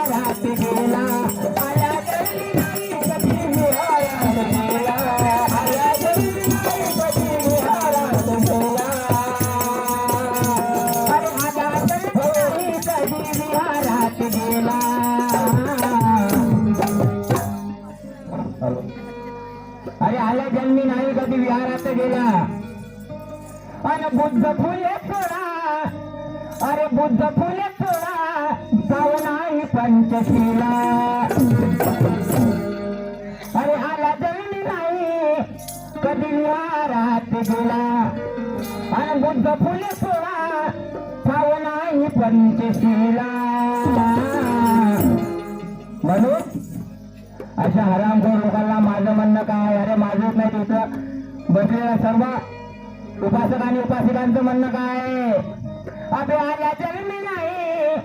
विहारात गेला आल्या जळली नाही कधी विहारात गेला आल्या जळली नाही कधी विहारात गेला अरे आल्या जळली कधी विहारात गेला अरे आल्या जन्मी नाही कधी विहारात गेला अरे बुद्ध फुले सोडा अरे बुद्ध फुले सोडा जाऊ नाही पंचशीला अरे आला जन्मी नाही कधी विहारात गेला अरे बुद्ध फुले सोडा जाऊ नाही पंचशीला म्हणून अशा हरामखोर लोकांना माझं म्हणणं काय अरे माझंच नाही तिथं बसलेल्या सर्व उपासक आणि उपासिकांचं म्हणणं काय अबे आल्या जन्मी नाही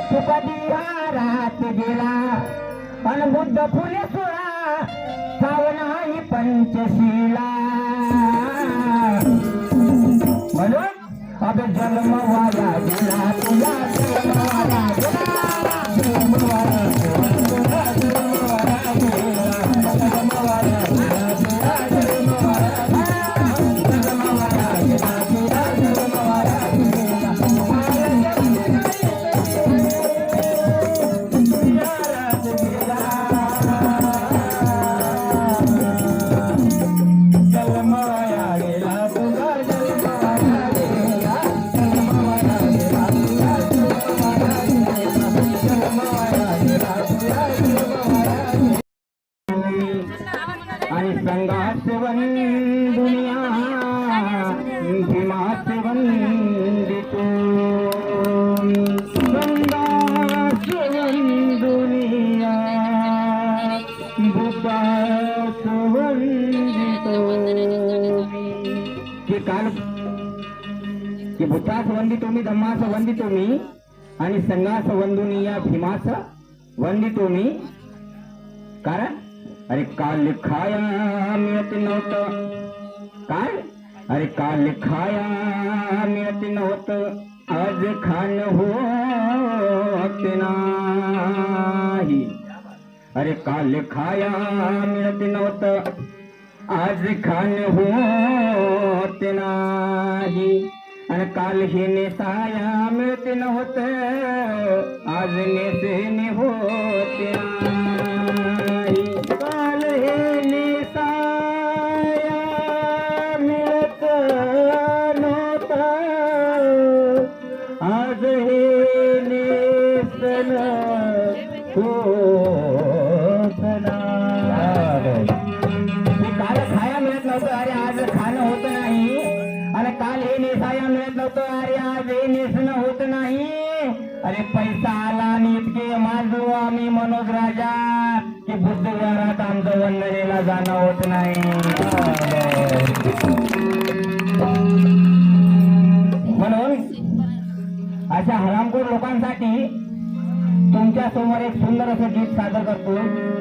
तू कधी विहारात गेला आणि बुद्ध फुले सोळा जाऊ नाही पंचशीला म्हणून अबे जन्म वाया गेला तुला जन्म वाया गेला जन्म वाया गेला जन्म वाया गेला जन्म वाया आणि संघास वंदुनिया भीमास वंदितो संघास वंदुनिया बुद्धास वंदितो की काल की बुद्धास वंदितो मी धम्मास वंदितो मी आणि संघास वंदुनिया भीमास वंदितो मी कारण अरे काल खाया मिळत नव्हतं काय अरे काल खाया मिळत नव्हतं आज खान होत नाही अरे काल खाया मिळत नव्हतं आज खान होत नाही आणि काल हे नेसाया मिळत नव्हतं आज नेसेने होत नाही काल हे नेसाया मिळत नव्हतं आज हे नेसन होत नाही काल खाया मिळत नव्हतं अरे आज खाणं होत नाही आणि काल हे नेसाया मिळत नव्हतं अरे आज हे नेसणं होत नाही अरे पैसा आला आणि इतके माझो आम्ही मनोज राजा की बुद्ध विहारात आमचं वंदनेला जाणं होत नाही म्हणून अशा हरामखोर लोकांसाठी तुमच्या समोर एक सुंदर असं गीत सादर करतो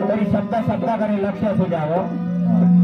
तरी शब्दाकडे लक्ष असू द्यावं